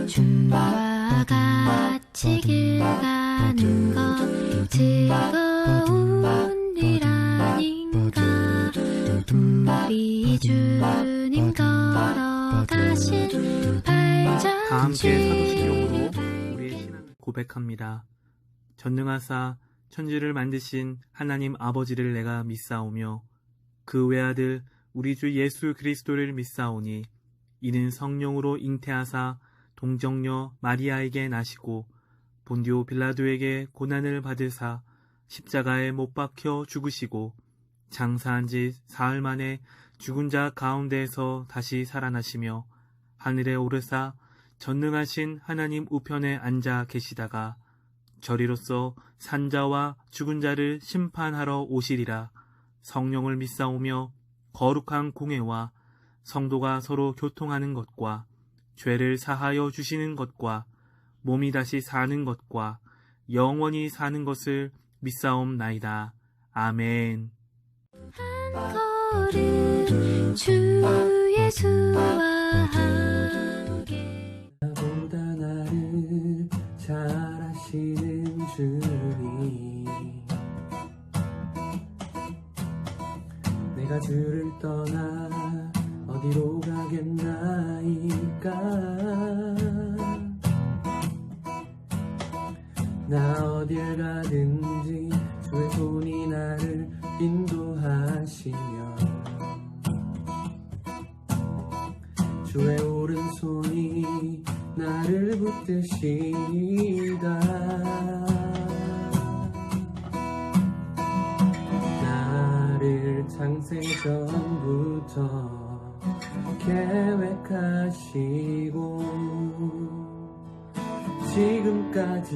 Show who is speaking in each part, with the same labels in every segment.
Speaker 1: 주와 같이 길 가는 것 즐거운 일 아닌가. 우리 주님 걸어가신 발자취.
Speaker 2: 다 함께 사도신경으로 우리의 신앙을 고백합니다. 전능하사 천지를 만드신 하나님 아버지를 내가 믿사오며 그 외아들 우리 주 예수 그리스도를 믿사오니 이는 성령으로 잉태하사 동정녀 마리아에게 나시고 본디오 빌라도에게 고난을 받으사 십자가에 못 박혀 죽으시고 장사한 지 사흘 만에 죽은 자 가운데에서 다시 살아나시며 하늘에 오르사 전능하신 하나님 우편에 앉아 계시다가 저리로서 산자와 죽은 자를 심판하러 오시리라. 성령을 믿사오며 거룩한 공회와 성도가 서로 교통하는 것과 죄를 사하여 주시는 것과 몸이 다시 사는 것과 영원히 사는 것을 믿사옵나이다. 아멘.
Speaker 1: 한 걸음 주 예수와 함께.
Speaker 3: 나보다 나를 잘 아시는 주님, 내가 주를 떠나 어디로 가겠나이까. 나 어딜 가든지 주의 손이 나를 인도하시며 주의 오른손이 나를 붙드시다. 나를 창세 전부터 계획하시고 지금까지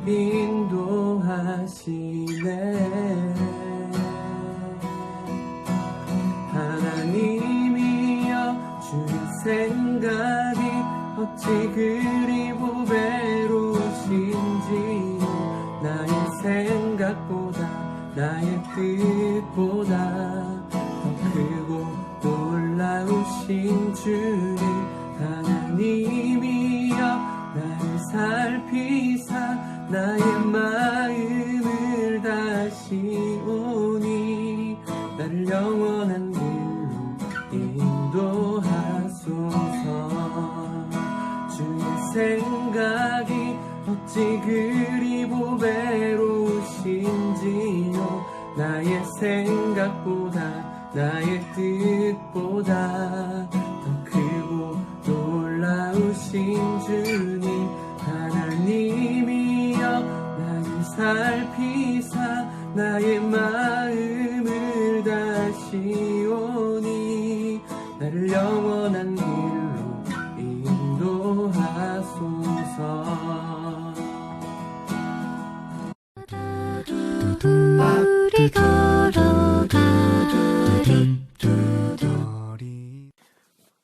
Speaker 3: 인도하시네. 하나님이여 주의 생각이 어찌 그리 보배로우신지. 나의 생각보다 나의 뜻보다 더 크고 놀라우신 주님, 하나님이여 나를 살피사 나의 마음을 다시 오니 나를 영원한 길로 인도하소서. 주의 생각이 어찌 그리 보배로우신지요. 나의 생각보다 나의 뜻보다 더 크고 놀라우신 주님, 하나님이여 나를 살피사 나의 마음을 다시 오니 나를 영원한 길로 인도하소서.
Speaker 1: 우리 걸어가리.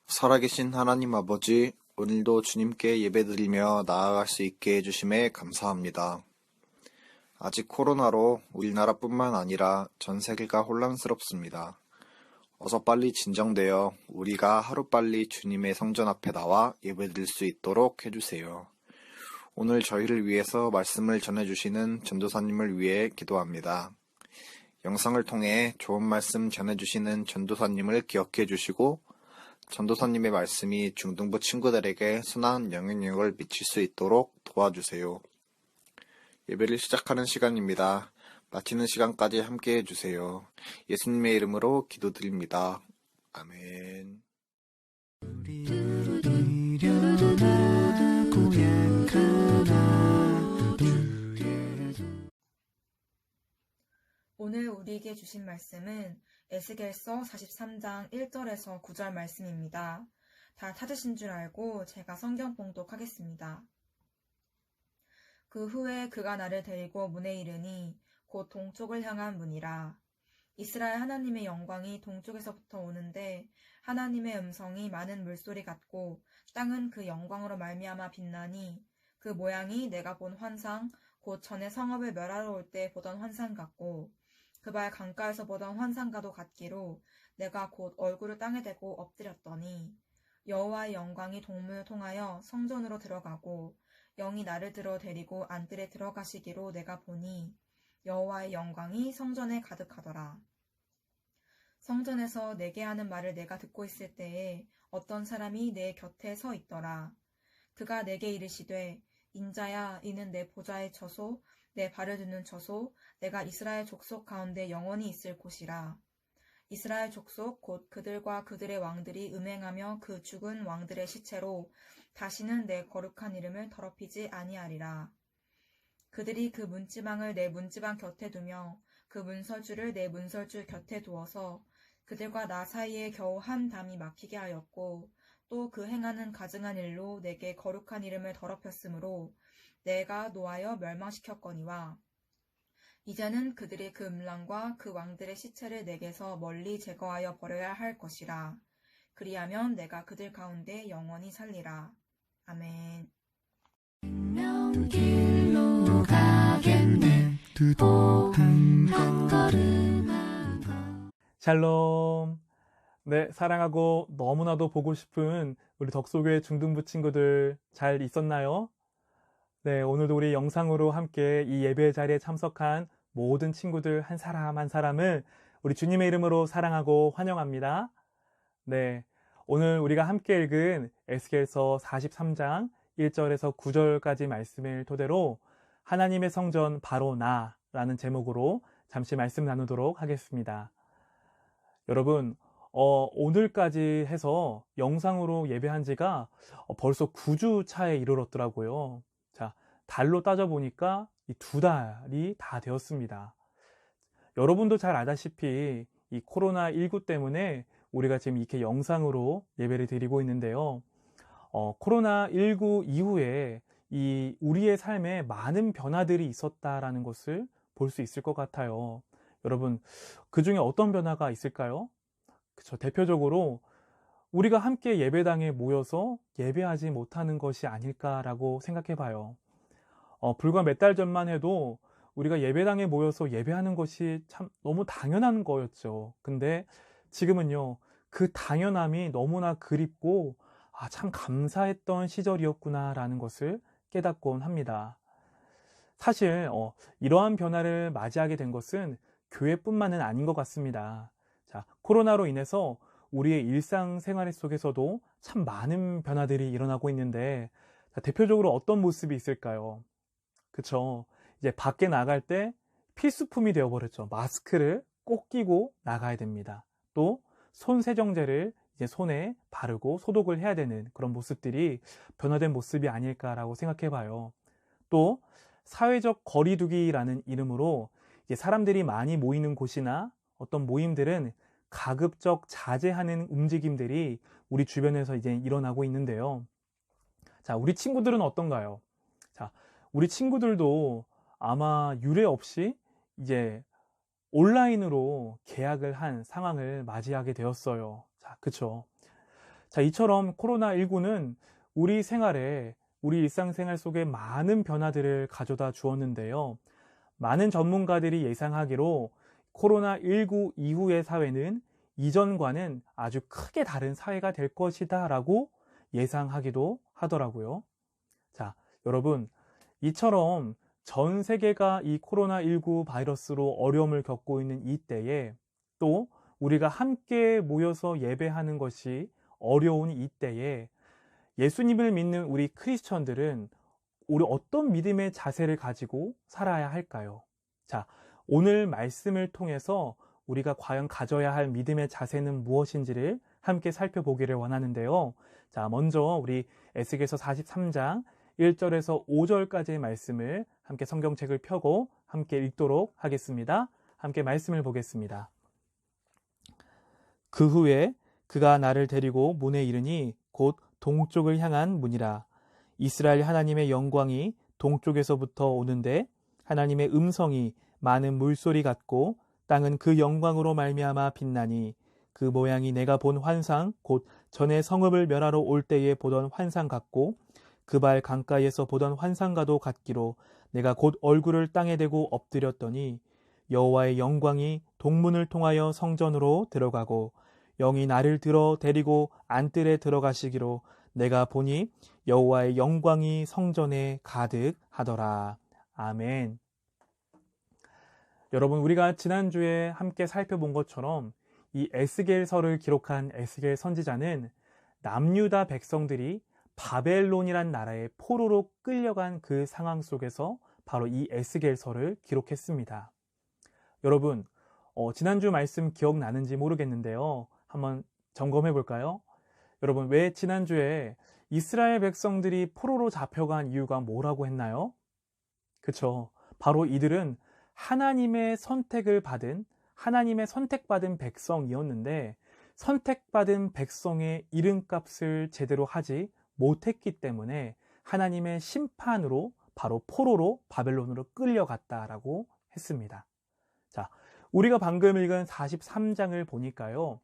Speaker 4: 살아계신 하나님 아버지, 오늘도 주님께 예배드리며 나아갈 수 있게 해주심에 감사합니다. 아직 코로나로 우리나라뿐만 아니라 전 세계가 혼란스럽습니다. 어서 빨리 진정되어 우리가 하루빨리 주님의 성전 앞에 나와 예배드릴 수 있도록 해주세요. 오늘 저희를 위해서 말씀을 전해주시는 전도사님을 위해 기도합니다. 영상을 통해 좋은 말씀 전해주시는 전도사님을 기억해 주시고 전도사님의 말씀이 중등부 친구들에게 선한 영향력을 미칠 수 있도록 도와주세요. 예배를 시작하는 시간입니다. 마치는 시간까지 함께 해주세요. 예수님의 이름으로 기도드립니다. 아멘.
Speaker 5: 오늘 우리에게 주신 말씀은 에스겔서 43장 1절에서 9절 말씀입니다. 다 찾으신 줄 알고 제가 성경 봉독하겠습니다. 그 후에 그가 나를 데리고 문에 이르니 곧 동쪽을 향한 문이라. 이스라엘 하나님의 영광이 동쪽에서부터 오는데 하나님의 음성이 많은 물소리 같고 땅은 그 영광으로 말미암아 빛나니 그 모양이 내가 본 환상 곧 전에 성읍을 멸하러 올 때 보던 환상 같고 그 발 강가에서 보던 환상과도 같기로 내가 곧 얼굴을 땅에 대고 엎드렸더니 여호와의 영광이 동문을 통하여 성전으로 들어가고 영이 나를 들어 데리고 안뜰에 들어가시기로 내가 보니 여호와의 영광이 성전에 가득하더라. 성전에서 내게 하는 말을 내가 듣고 있을 때에 어떤 사람이 내 곁에 서 있더라. 그가 내게 이르시되 인자야 이는 내 보좌의 처소 내 발을 두는 처소 내가 이스라엘 족속 가운데 영원히 있을 곳이라. 이스라엘 족속 곧 그들과 그들의 왕들이 음행하며 그 죽은 왕들의 시체로 다시는 내 거룩한 이름을 더럽히지 아니하리라. 그들이 그 문지방을 내 문지방 곁에 두며 그 문설주를 내 문설주 곁에 두어서 그들과 나 사이에 겨우 한 담이 막히게 하였고 또 그 행하는 가증한 일로 내게 거룩한 이름을 더럽혔으므로 내가 노하여 멸망시켰거니와 이제는 그들이 그 음란과 그 왕들의 시체를 내게서 멀리 제거하여 버려야 할 것이라. 그리하면 내가 그들 가운데 영원히 살리라. 아멘.
Speaker 1: 명길로 가겠네 한 걸음 한 걸음
Speaker 2: 샬롬. 네, 사랑하고 너무나도 보고 싶은 우리 덕소교회 중등부 친구들 잘 있었나요? 네, 오늘도 우리 영상으로 함께 이 예배 자리에 참석한 모든 친구들 한 사람 한 사람을 우리 주님의 이름으로 사랑하고 환영합니다. 네, 오늘 우리가 함께 읽은 에스겔서 43장 1절에서 9절까지 말씀을 토대로 하나님의 성전 바로 나라는 제목으로 잠시 말씀 나누도록 하겠습니다. 여러분, 오늘까지 해서 영상으로 예배한 지가 벌써 9주 차에 이르렀더라고요. 자, 달로 따져보니까 이 2달이 다 되었습니다. 여러분도 잘 아다시피 이 코로나19 때문에 우리가 지금 이렇게 영상으로 예배를 드리고 있는데요. 코로나19 이후에 이 우리의 삶에 많은 변화들이 있었다라는 것을 볼 수 있을 것 같아요. 여러분, 그 중에 어떤 변화가 있을까요? 그쵸, 대표적으로 우리가 함께 예배당에 모여서 예배하지 못하는 것이 아닐까라고 생각해 봐요. 불과 몇 달 전만 해도 우리가 예배당에 모여서 예배하는 것이 참 너무 당연한 거였죠. 근데 지금은요, 그 당연함이 너무나 그립고 참 감사했던 시절이었구나라는 것을 깨닫곤 합니다. 사실 이러한 변화를 맞이하게 된 것은 교회뿐만은 아닌 것 같습니다. 자, 코로나로 인해서 우리의 일상생활 속에서도 참 많은 변화들이 일어나고 있는데, 자, 대표적으로 어떤 모습이 있을까요? 그쵸? 이제 밖에 나갈 때 필수품이 되어버렸죠. 마스크를 꼭 끼고 나가야 됩니다. 또 손 세정제를 이제 손에 바르고 소독을 해야 되는 그런 모습들이 변화된 모습이 아닐까라고 생각해 봐요. 또 사회적 거리두기라는 이름으로 이제 사람들이 많이 모이는 곳이나 어떤 모임들은 가급적 자제하는 움직임들이 우리 주변에서 이제 일어나고 있는데요. 자, 우리 친구들은 어떤가요? 자, 우리 친구들도 아마 유례 없이 이제 온라인으로 계약을 한 상황을 맞이하게 되었어요. 자, 그쵸. 자, 이처럼 코로나19는 우리 생활에, 우리 일상생활 속에 많은 변화들을 가져다 주었는데요. 많은 전문가들이 예상하기로 코로나19 이후의 사회는 이전과는 아주 크게 다른 사회가 될 것이다 라고 예상하기도 하더라고요. 자, 여러분, 이처럼 전 세계가 이 코로나19 바이러스로 어려움을 겪고 있는 이때에 또 우리가 함께 모여서 예배하는 것이 어려운 이때에 예수님을 믿는 우리 크리스천들은 우리 어떤 믿음의 자세를 가지고 살아야 할까요? 자, 오늘 말씀을 통해서 우리가 과연 가져야 할 믿음의 자세는 무엇인지를 함께 살펴보기를 원하는데요. 자, 먼저 우리 에스겔서 43장 1절에서 5절까지의 말씀을 함께 성경책을 펴고 함께 읽도록 하겠습니다. 함께 말씀을 보겠습니다. 그 후에 그가 나를 데리고 문에 이르니 곧 동쪽을 향한 문이라. 이스라엘 하나님의 영광이 동쪽에서부터 오는데 하나님의 음성이 많은 물소리 같고 땅은 그 영광으로 말미암아 빛나니 그 모양이 내가 본 환상 곧 전에 성읍을 멸하러 올 때에 보던 환상 같고 그 발 강가에서 보던 환상과도 같기로 내가 곧 얼굴을 땅에 대고 엎드렸더니 여호와의 영광이 동문을 통하여 성전으로 들어가고 영이 나를 들어 데리고 안뜰에 들어가시기로 내가 보니 여호와의 영광이 성전에 가득하더라. 아멘. 여러분, 우리가 지난주에 함께 살펴본 것처럼 이 에스겔서를 기록한 에스겔 선지자는 남유다 백성들이 바벨론이란 나라의 포로로 끌려간 그 상황 속에서 바로 이 에스겔서를 기록했습니다. 여러분, 지난주 말씀 기억나는지 모르겠는데요. 한번 점검해 볼까요? 여러분, 왜 지난주에 이스라엘 백성들이 포로로 잡혀간 이유가 뭐라고 했나요? 그쵸. 바로 이들은 하나님의 선택받은 백성이었는데 선택받은 백성의 이름값을 제대로 하지 못했기 때문에 하나님의 심판으로 바로 포로로 바벨론으로 끌려갔다라고 했습니다. 자, 우리가 방금 읽은 43장을 보니까요.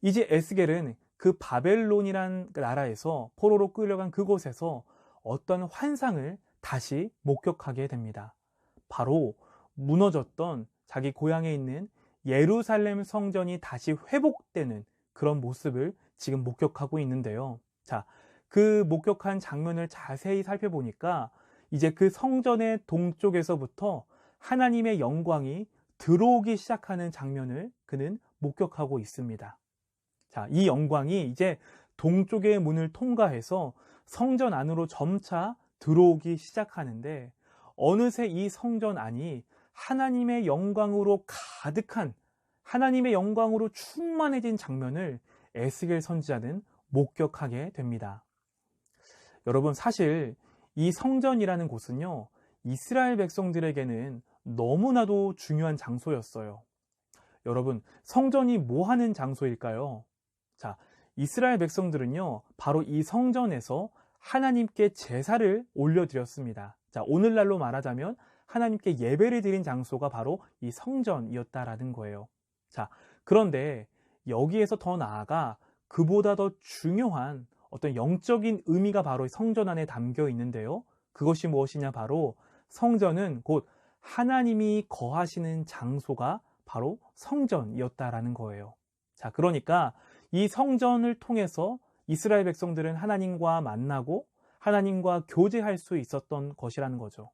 Speaker 2: 이제 에스겔은 그 바벨론이란 나라에서 포로로 끌려간 그곳에서 어떤 환상을 다시 목격하게 됩니다. 바로 무너졌던 자기 고향에 있는 예루살렘 성전이 다시 회복되는 그런 모습을 지금 목격하고 있는데요. 자, 그 목격한 장면을 자세히 살펴보니까 이제 그 성전의 동쪽에서부터 하나님의 영광이 들어오기 시작하는 장면을 그는 목격하고 있습니다. 자, 이 영광이 이제 동쪽의 문을 통과해서 성전 안으로 점차 들어오기 시작하는데 어느새 이 성전 안이 하나님의 영광으로 가득한 하나님의 영광으로 충만해진 장면을 에스겔 선지자는 목격하게 됩니다. 여러분, 사실 이 성전이라는 곳은요, 이스라엘 백성들에게는 너무나도 중요한 장소였어요. 여러분, 성전이 뭐 하는 장소일까요? 자, 이스라엘 백성들은요, 바로 이 성전에서 하나님께 제사를 올려드렸습니다. 자, 오늘날로 말하자면 하나님께 예배를 드린 장소가 바로 이 성전이었다라는 거예요. 자, 그런데 여기에서 더 나아가 그보다 더 중요한 어떤 영적인 의미가 바로 성전 안에 담겨 있는데요. 그것이 무엇이냐? 바로 성전은 곧 하나님이 거하시는 장소가 바로 성전이었다라는 거예요. 자, 그러니까 이 성전을 통해서 이스라엘 백성들은 하나님과 만나고 하나님과 교제할 수 있었던 것이라는 거죠.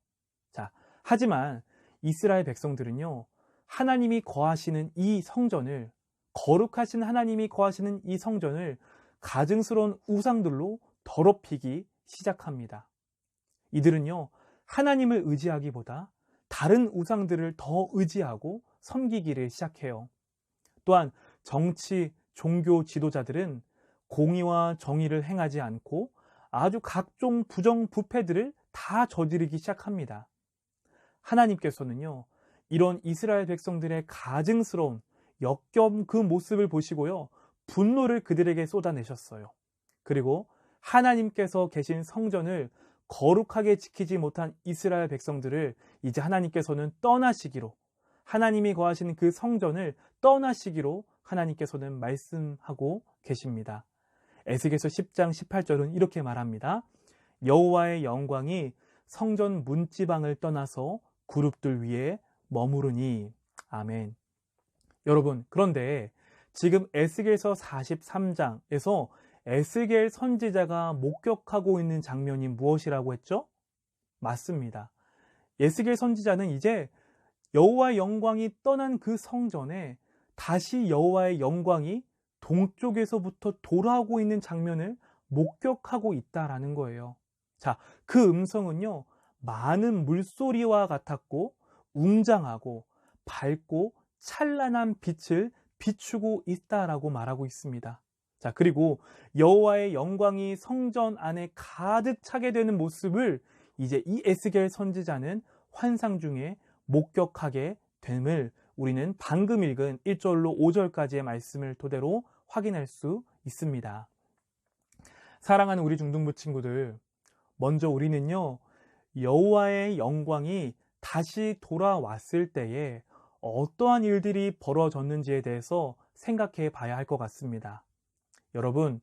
Speaker 2: 자, 하지만 이스라엘 백성들은요, 하나님이 거하시는 이 성전을, 거룩하신 하나님이 거하시는 이 성전을 가증스러운 우상들로 더럽히기 시작합니다. 이들은요, 하나님을 의지하기보다 다른 우상들을 더 의지하고 섬기기를 시작해요. 또한 정치, 종교 지도자들은 공의와 정의를 행하지 않고 아주 각종 부정부패들을 다 저지르기 시작합니다. 하나님께서는요, 이런 이스라엘 백성들의 가증스러운 역겨운 그 모습을 보시고요, 분노를 그들에게 쏟아내셨어요. 그리고 하나님께서 계신 성전을 거룩하게 지키지 못한 이스라엘 백성들을 이제 하나님께서는 떠나시기로, 하나님이 거하시는 그 성전을 떠나시기로 하나님께서는 말씀하고 계십니다. 에스겔서 10장 18절은 이렇게 말합니다. 여호와의 영광이 성전 문지방을 떠나서 그룹들 위에 머무르니. 아멘. 여러분, 그런데 지금 에스겔서 43장에서 에스겔 선지자가 목격하고 있는 장면이 무엇이라고 했죠? 맞습니다. 에스겔 선지자는 이제 여호와의 영광이 떠난 그 성전에 다시 여호와의 영광이 동쪽에서부터 돌아오고 있는 장면을 목격하고 있다라는 거예요. 자, 그 음성은요, 많은 물소리와 같았고 웅장하고 밝고 찬란한 빛을 비추고 있다라고 말하고 있습니다. 자, 그리고 여호와의 영광이 성전 안에 가득 차게 되는 모습을 이제 이 에스겔 선지자는 환상 중에 목격하게 됨을 우리는 방금 읽은 1절로 5절까지의 말씀을 토대로 확인할 수 있습니다. 사랑하는 우리 중등부 친구들, 먼저 우리는요, 여호와의 영광이 다시 돌아왔을 때에 어떠한 일들이 벌어졌는지에 대해서 생각해 봐야 할 것 같습니다. 여러분,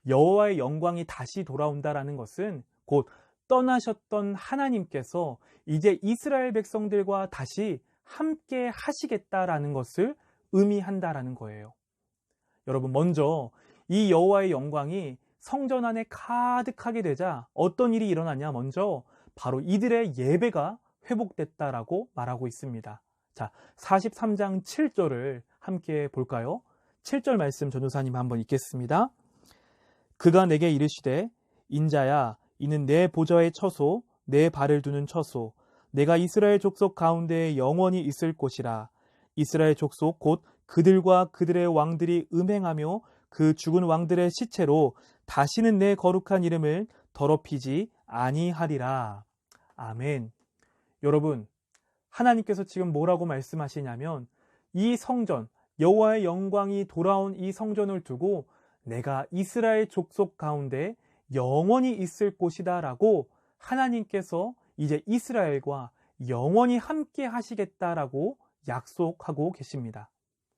Speaker 2: 여호와의 영광이 다시 돌아온다라는 것은 곧 떠나셨던 하나님께서 이제 이스라엘 백성들과 다시 함께 하시겠다라는 것을 의미한다라는 거예요. 여러분, 먼저 이 여호와의 영광이 성전 안에 가득하게 되자 어떤 일이 일어나냐? 먼저 바로 이들의 예배가 회복됐다라고 말하고 있습니다. 자, 43장 7절을 함께 볼까요? 7절 말씀 전도사님 한번 읽겠습니다. 그가 내게 이르시되 인자야 이는 내 보좌의 처소 내 발을 두는 처소 내가 이스라엘 족속 가운데 영원히 있을 곳이라. 이스라엘 족속 곧 그들과 그들의 왕들이 음행하며 그 죽은 왕들의 시체로 다시는 내 거룩한 이름을 더럽히지 아니하리라. 아멘. 여러분, 하나님께서 지금 뭐라고 말씀하시냐면 이 성전, 여호와의 영광이 돌아온 이 성전을 두고 내가 이스라엘 족속 가운데 영원히 있을 곳이다 라고 하나님께서 이제 이스라엘과 영원히 함께 하시겠다라고 약속하고 계십니다.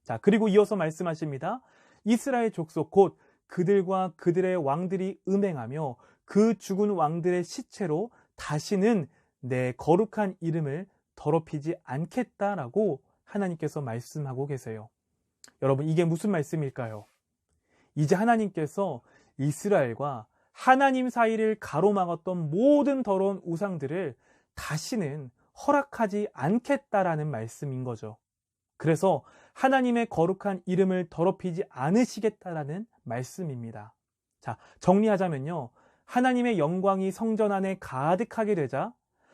Speaker 2: 자, 그리고 이어서 말씀하십니다. 이스라엘 족속 곧 그들과 그들의 왕들이 음행하며 그 죽은 왕들의 시체로 다시는 내 거룩한 이름을 더럽히지 않겠다라고 하나님께서 말씀하고 계세요. 여러분, 이게 무슨 말씀일까요? 이제 하나님께서 이스라엘과 하나님 사이를 가로막았던 모든 더러운 우상들을 다시는 허락하지 않겠다라는 말씀인 거죠. 그래서 하나님의 거룩한 이름을 더럽히지 않으시겠다라는 말씀입니다. 자, 정리하자면요. 하나님의 영광이 성전 안에 가득하게 되자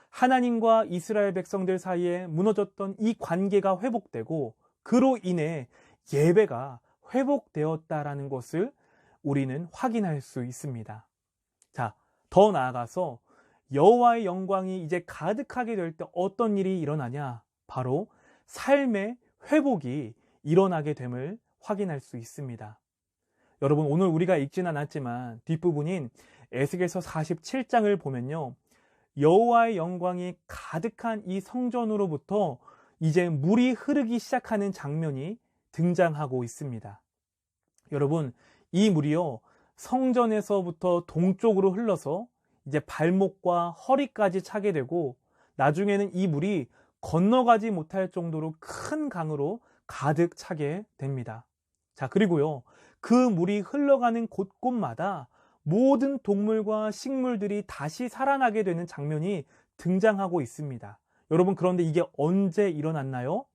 Speaker 2: 하나님과 이스라엘 백성들 사이에 무너졌던 이 관계가 회복되고 그로 인해 예배가 회복되었다라는 것을 우리는 확인할 수 있습니다. 자, 더 나아가서 여호와의 영광이 이제 가득하게 될 때 어떤 일이 일어나냐? 바로 삶의 회복이 일어나게 됨을 확인할 수 있습니다. 여러분, 오늘 우리가 읽지는 않았지만 뒷부분인 에스겔서 47장을 보면요. 여호와의 영광이 가득한 이 성전으로부터 이제 물이 흐르기 시작하는 장면이 등장하고 있습니다. 여러분, 이 물이요. 성전에서부터 동쪽으로 흘러서 이제 발목과 허리까지 차게 되고 나중에는 이 물이 건너가지 못할 정도로 큰 강으로 가득 차게 됩니다. 자, 그리고요. 그 물이 흘러가는 곳곳마다 모든 동물과 식물들이 다시 살아나게 되는 장면이 등장하고 있습니다. 여러분, 그런데 이게 언제 일어났나요?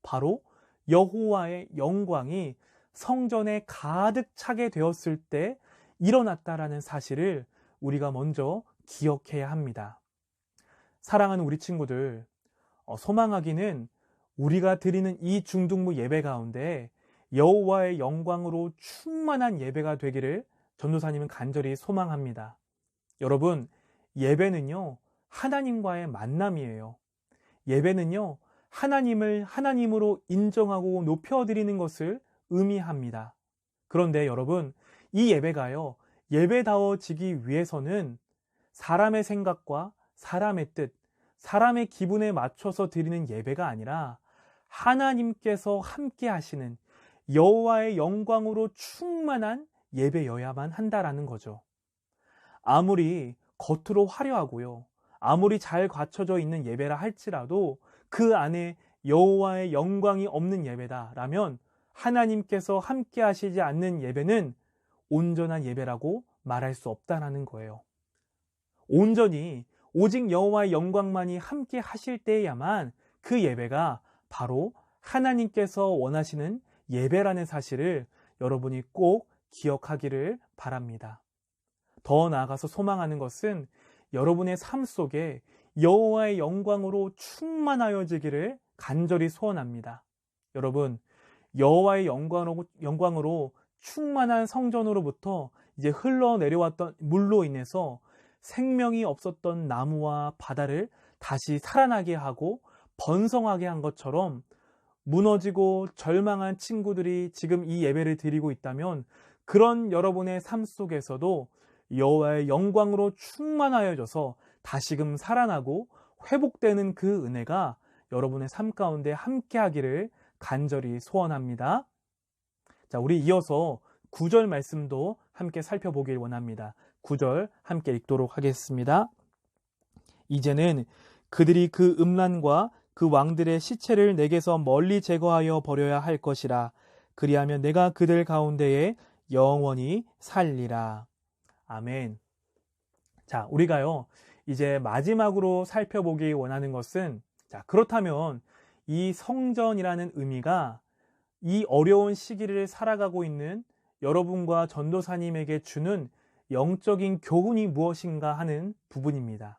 Speaker 2: 바로 여호와의 영광이 성전에 가득 차게 되었을 때 일어났다라는 사실을 우리가 먼저 기억해야 합니다. 사랑하는 우리 친구들, 소망하기는 우리가 드리는 이 중등부 예배 가운데 여호와의 영광으로 충만한 예배가 되기를 전도사님은 간절히 소망합니다. 여러분, 예배는요, 하나님과의 만남이에요. 예배는요, 하나님을 하나님으로 인정하고 높여드리는 것을 의미합니다. 그런데 여러분, 이 예배가요, 예배다워지기 위해서는 사람의 생각과 사람의 뜻, 사람의 기분에 맞춰서 드리는 예배가 아니라 하나님께서 함께 하시는 여호와의 영광으로 충만한 예배여야만 한다라는 거죠. 아무리 겉으로 화려하고요, 아무리 잘 갖춰져 있는 예배라 할지라도 그 안에 여호와의 영광이 없는 예배다라면 하나님께서 함께 하시지 않는 예배는 온전한 예배라고 말할 수 없다라는 거예요. 온전히 오직 여호와의 영광만이 함께 하실 때야만 그 예배가 바로 하나님께서 원하시는 예배라는 사실을 여러분이 꼭 기억하기를 바랍니다. 더 나아가서 소망하는 것은 여러분의 삶 속에 여호와의 영광으로 충만하여지기를 간절히 소원합니다. 여러분, 여호와의 영광으로 충만한 성전으로부터 이제 흘러내려왔던 물로 인해서 생명이 없었던 나무와 바다를 다시 살아나게 하고 번성하게 한 것처럼 무너지고 절망한 친구들이 지금 이 예배를 드리고 있다면 그런 여러분의 삶 속에서도 여호와의 영광으로 충만하여져서 다시금 살아나고 회복되는 그 은혜가 여러분의 삶 가운데 함께하기를 간절히 소원합니다. 자, 우리 이어서 9절 말씀도 함께 살펴보길 원합니다. 9절 함께 읽도록 하겠습니다. 이제는 그들이 그 음란과 그 왕들의 시체를 내게서 멀리 제거하여 버려야 할 것이라. 그리하면 내가 그들 가운데에 영원히 살리라. 아멘. 자, 우리가요, 이제 마지막으로 살펴보기 원하는 것은, 자, 그렇다면 이 성전이라는 의미가 이 어려운 시기를 살아가고 있는 여러분과 전도사님에게 주는 영적인 교훈이 무엇인가 하는 부분입니다.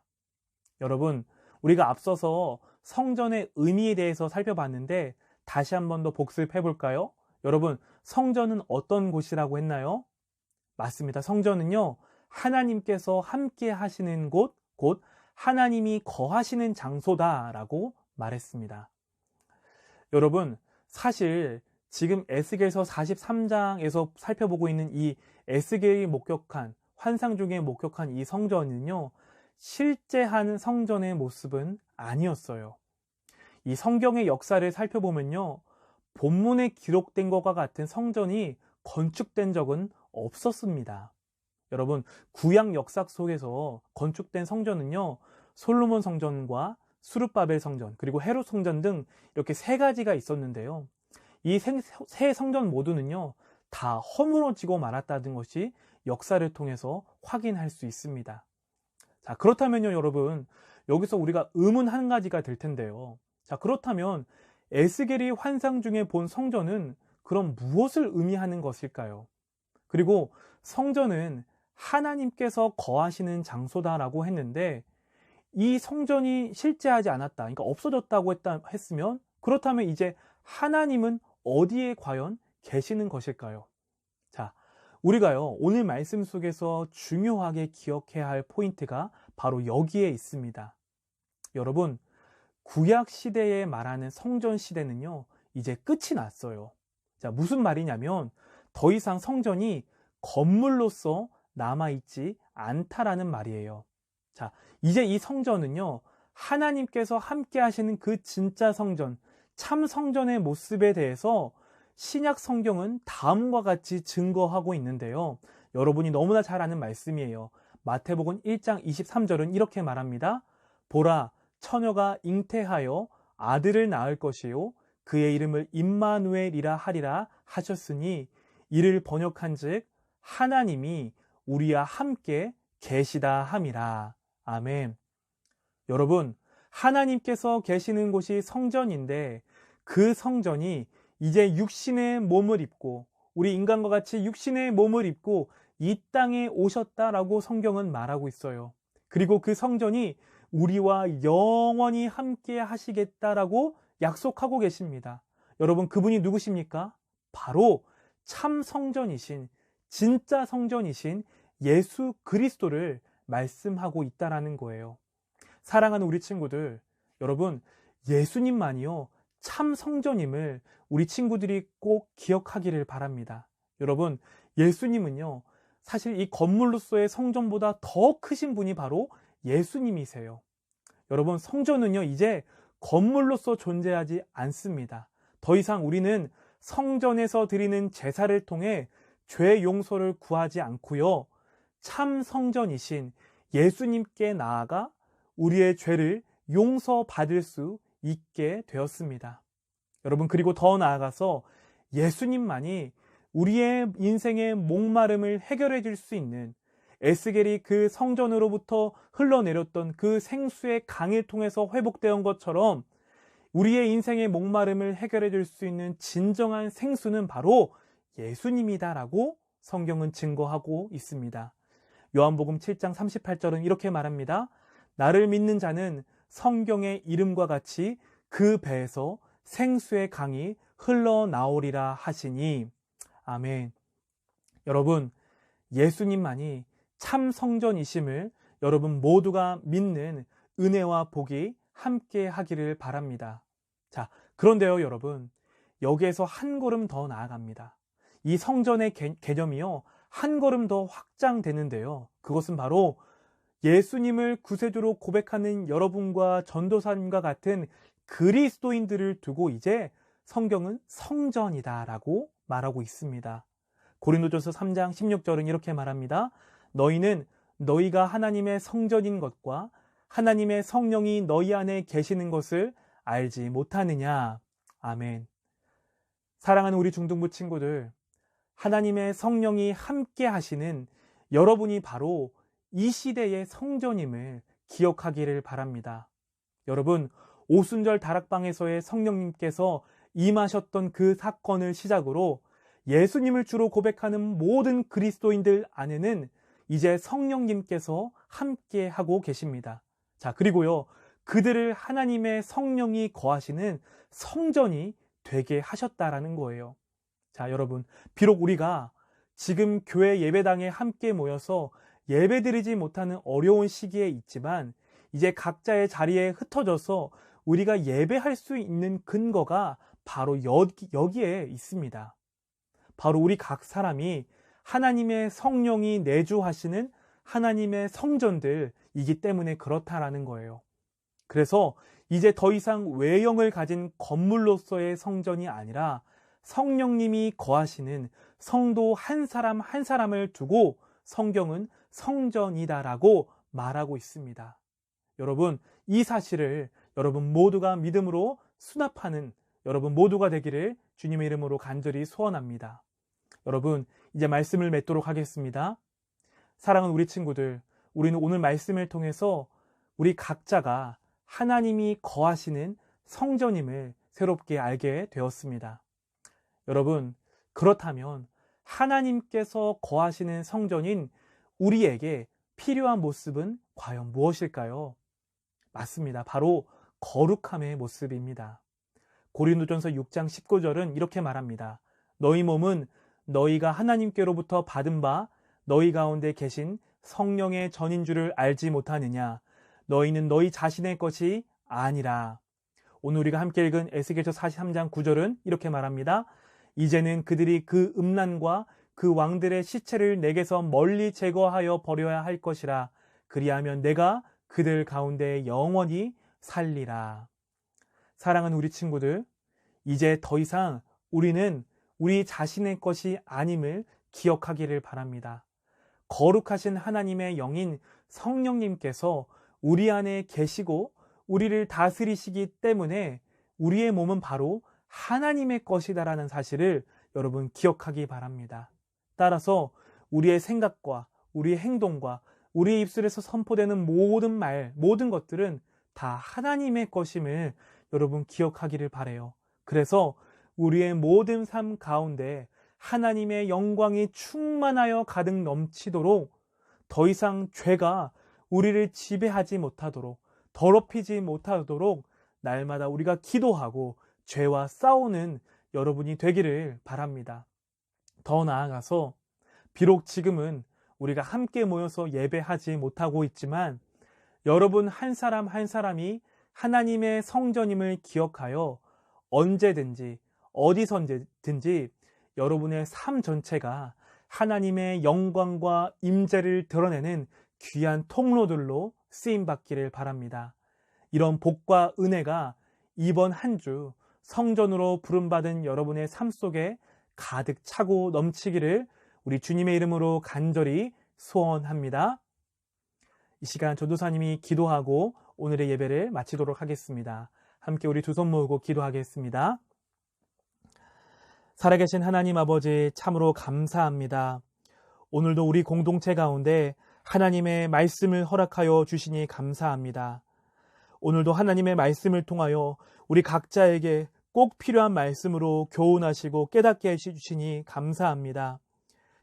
Speaker 2: 여러분, 우리가 앞서서 성전의 의미에 대해서 살펴봤는데 다시 한 번 더 복습해 볼까요? 여러분, 성전은 어떤 곳이라고 했나요? 맞습니다. 성전은요, 하나님께서 함께 하시는 곳, 곧 하나님이 거하시는 장소다라고 말했습니다. 여러분, 사실 지금 에스겔서 43장에서 살펴보고 있는 이 에스겔이 목격한, 환상 중에 목격한 이 성전은요, 실제 한 성전의 모습은 아니었어요. 이 성경의 역사를 살펴보면요, 본문에 기록된 것과 같은 성전이 건축된 적은 없었습니다. 여러분, 구약 역사 속에서 건축된 성전은요, 솔로몬 성전과 수룹바벨 성전, 그리고 헤롯 성전 등 이렇게 세 가지가 있었는데요. 이 세 성전 모두는요, 다 허물어지고 말았다는 것이 역사를 통해서 확인할 수 있습니다. 자, 그렇다면요, 여러분, 여기서 우리가 의문 한 가지가 될 텐데요. 자, 그렇다면 에스겔이 환상 중에 본 성전은 그럼 무엇을 의미하는 것일까요? 그리고 성전은 하나님께서 거하시는 장소다라고 했는데 이 성전이 실제하지 않았다, 그러니까 없어졌다고 했으면 그렇다면 이제 하나님은 어디에 과연 계시는 것일까요? 자, 우리가요, 오늘 말씀 속에서 중요하게 기억해야 할 포인트가 바로 여기에 있습니다. 여러분, 구약 시대에 말하는 성전 시대는요, 이제 끝이 났어요. 자, 무슨 말이냐면 더 이상 성전이 건물로서 남아있지 않다라는 말이에요. 자, 이제 이 성전은요, 하나님께서 함께 하시는 그 진짜 성전, 참 성전의 모습에 대해서 신약 성경은 다음과 같이 증거하고 있는데요. 여러분이 너무나 잘 아는 말씀이에요. 마태복음 1장 23절은 이렇게 말합니다. 보라, 처녀가 잉태하여 아들을 낳을 것이요 그의 이름을 임마누엘이라 하리라 하셨으니 이를 번역한즉 하나님이 우리와 함께 계시다 함이라. 아멘. 여러분, 하나님께서 계시는 곳이 성전인데 그 성전이 이제 육신의 몸을 입고 우리 인간과 같이 육신의 몸을 입고 이 땅에 오셨다라고 성경은 말하고 있어요. 그리고 그 성전이 우리와 영원히 함께 하시겠다라고 약속하고 계십니다. 여러분, 그분이 누구십니까? 바로 참 성전이신, 진짜 성전이신 예수 그리스도를 말씀하고 있다라는 거예요. 사랑하는 우리 친구들, 여러분, 예수님만이요, 참 성전임을 우리 친구들이 꼭 기억하기를 바랍니다. 여러분, 예수님은요, 사실 이 건물로서의 성전보다 더 크신 분이 바로 예수님이세요. 여러분, 성전은요, 이제 건물로서 존재하지 않습니다. 더 이상 우리는 성전에서 드리는 제사를 통해 죄 용서를 구하지 않고요, 참 성전이신 예수님께 나아가 우리의 죄를 용서받을 수 있게 되었습니다. 여러분, 그리고 더 나아가서 예수님만이 우리의 인생의 목마름을 해결해 줄 수 있는, 에스겔이 그 성전으로부터 흘러내렸던 그 생수의 강을 통해서 회복되어 온 것처럼 우리의 인생의 목마름을 해결해 줄 수 있는 진정한 생수는 바로 예수님이다라고 성경은 증거하고 있습니다. 요한복음 7장 38절은 이렇게 말합니다. 나를 믿는 자는 성경의 이름과 같이 그 배에서 생수의 강이 흘러나오리라 하시니. 아멘. 여러분, 예수님만이 참 성전이심을 여러분 모두가 믿는 은혜와 복이 함께 하기를 바랍니다. 자, 그런데요, 여러분, 여기에서 한 걸음 더 나아갑니다. 이 성전의 개념이요, 한 걸음 더 확장되는데요. 그것은 바로 예수님을 구세주로 고백하는 여러분과 전도사님과 같은 그리스도인들을 두고 이제 성경은 성전이다라고 말하고 있습니다. 고린도전서 3장 16절은 이렇게 말합니다. 너희는 너희가 하나님의 성전인 것과 하나님의 성령이 너희 안에 계시는 것을 알지 못하느냐? 아멘. 사랑하는 우리 중등부 친구들, 하나님의 성령이 함께 하시는 여러분이 바로 이 시대의 성전임을 기억하기를 바랍니다. 여러분, 오순절 다락방에서의 성령님께서 임하셨던 그 사건을 시작으로 예수님을 주로 고백하는 모든 그리스도인들 안에는 이제 성령님께서 함께 하고 계십니다. 자, 그리고요, 그들을 하나님의 성령이 거하시는 성전이 되게 하셨다라는 거예요. 자, 여러분, 비록 우리가 지금 교회 예배당에 함께 모여서 예배드리지 못하는 어려운 시기에 있지만 이제 각자의 자리에 흩어져서 우리가 예배할 수 있는 근거가 바로 여기에 있습니다. 바로 우리 각 사람이 하나님의 성령이 내주하시는 하나님의 성전들이기 때문에 그렇다라는 거예요. 그래서 이제 더 이상 외형을 가진 건물로서의 성전이 아니라 성령님이 거하시는 성도 한 사람 한 사람을 두고 성경은 성전이다라고 말하고 있습니다. 여러분, 이 사실을 여러분 모두가 믿음으로 수납하는 여러분 모두가 되기를 주님의 이름으로 간절히 소원합니다. 여러분, 이제 말씀을 맺도록 하겠습니다. 사랑하는 우리 친구들, 우리는 오늘 말씀을 통해서 우리 각자가 하나님이 거하시는 성전임을 새롭게 알게 되었습니다. 여러분, 그렇다면 하나님께서 거하시는 성전인 우리에게 필요한 모습은 과연 무엇일까요? 맞습니다. 바로 거룩함의 모습입니다. 고린도전서 6장 19절은 이렇게 말합니다. 너희 몸은 너희가 하나님께로부터 받은 바 너희 가운데 계신 성령의 전인 줄을 알지 못하느냐? 너희는 너희 자신의 것이 아니라. 오늘 우리가 함께 읽은 에스겔서 43장 9절은 이렇게 말합니다. 이제는 그들이 그 음란과 그 왕들의 시체를 내게서 멀리 제거하여 버려야 할 것이라. 그리하면 내가 그들 가운데 영원히 살리라. 사랑하는 우리 친구들, 이제 더 이상 우리는 우리 자신의 것이 아님을 기억하기를 바랍니다. 거룩하신 하나님의 영인 성령님께서 우리 안에 계시고 우리를 다스리시기 때문에 우리의 몸은 바로 하나님의 것이다라는 사실을 여러분 기억하기 바랍니다. 따라서 우리의 생각과 우리의 행동과 우리의 입술에서 선포되는 모든 말, 모든 것들은 다 하나님의 것임을 여러분 기억하기를 바라요. 그래서 우리의 모든 삶 가운데 하나님의 영광이 충만하여 가득 넘치도록 더 이상 죄가 우리를 지배하지 못하도록, 더럽히지 못하도록 날마다 우리가 기도하고 죄와 싸우는 여러분이 되기를 바랍니다. 더 나아가서 비록 지금은 우리가 함께 모여서 예배하지 못하고 있지만 여러분 한 사람 한 사람이 하나님의 성전임을 기억하여 언제든지 어디서든지 여러분의 삶 전체가 하나님의 영광과 임재를 드러내는 귀한 통로들로 쓰임받기를 바랍니다. 이런 복과 은혜가 이번 한 주 성전으로 부름받은 여러분의 삶 속에 가득 차고 넘치기를 우리 주님의 이름으로 간절히 소원합니다. 이 시간 전도사님이 기도하고 오늘의 예배를 마치도록 하겠습니다. 함께 우리 두 손 모으고 기도하겠습니다. 살아계신 하나님 아버지, 참으로 감사합니다. 오늘도 우리 공동체 가운데 하나님의 말씀을 허락하여 주시니 감사합니다. 오늘도 하나님의 말씀을 통하여 우리 각자에게 꼭 필요한 말씀으로 교훈하시고 깨닫게 해주시니 감사합니다.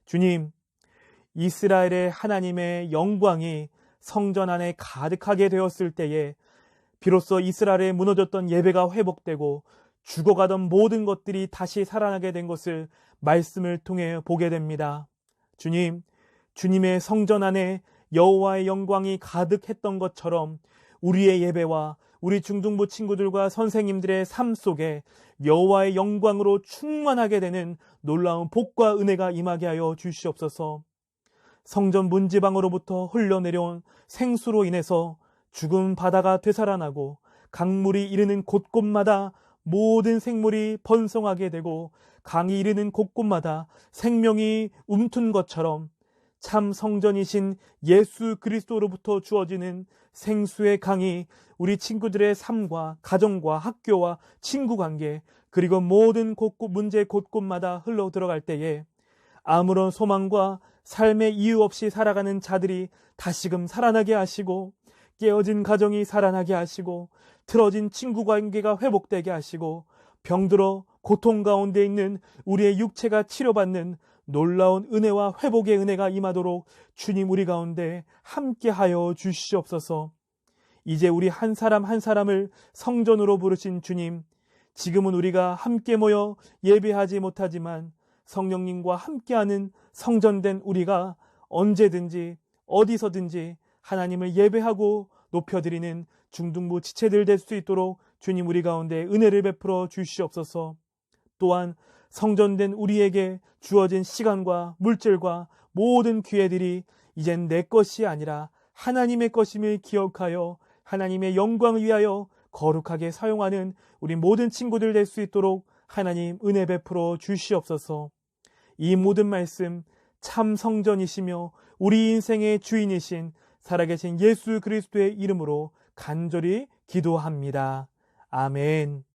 Speaker 2: 주님, 이스라엘의 하나님의 영광이 성전 안에 가득하게 되었을 때에 비로소 이스라엘에 무너졌던 예배가 회복되고 죽어가던 모든 것들이 다시 살아나게 된 것을 말씀을 통해 보게 됩니다. 주님, 주님의 성전 안에 여호와의 영광이 가득했던 것처럼 우리의 예배와 우리 중등부 친구들과 선생님들의 삶 속에 여호와의 영광으로 충만하게 되는 놀라운 복과 은혜가 임하게 하여 주시옵소서. 성전 문지방으로부터 흘러내려온 생수로 인해서 죽은 바다가 되살아나고 강물이 이르는 곳곳마다 모든 생물이 번성하게 되고 강이 이르는 곳곳마다 생명이 움튼 것처럼 참 성전이신 예수 그리스도로부터 주어지는 생수의 강이 우리 친구들의 삶과 가정과 학교와 친구 관계 그리고 모든 문제 곳곳마다 흘러 들어갈 때에 아무런 소망과 삶의 이유 없이 살아가는 자들이 다시금 살아나게 하시고 깨어진 가정이 살아나게 하시고 틀어진 친구 관계가 회복되게 하시고 병들어 고통 가운데 있는 우리의 육체가 치료받는 놀라운 은혜와 회복의 은혜가 임하도록 주님 우리 가운데 함께하여 주시옵소서. 이제 우리 한 사람 한 사람을 성전으로 부르신 주님, 지금은 우리가 함께 모여 예배하지 못하지만 성령님과 함께하는 성전된 우리가 언제든지 어디서든지 하나님을 예배하고 높여드리는 중등부 지체들 될 수 있도록 주님 우리 가운데 은혜를 베풀어 주시옵소서. 또한 성전된 우리에게 주어진 시간과 물질과 모든 기회들이 이젠 내 것이 아니라 하나님의 것임을 기억하여 하나님의 영광을 위하여 거룩하게 사용하는 우리 모든 친구들 될 수 있도록 하나님 은혜 베풀어 주시옵소서. 이 모든 말씀 참 성전이시며 우리 인생의 주인이신 살아계신 예수 그리스도의 이름으로 간절히 기도합니다. 아멘.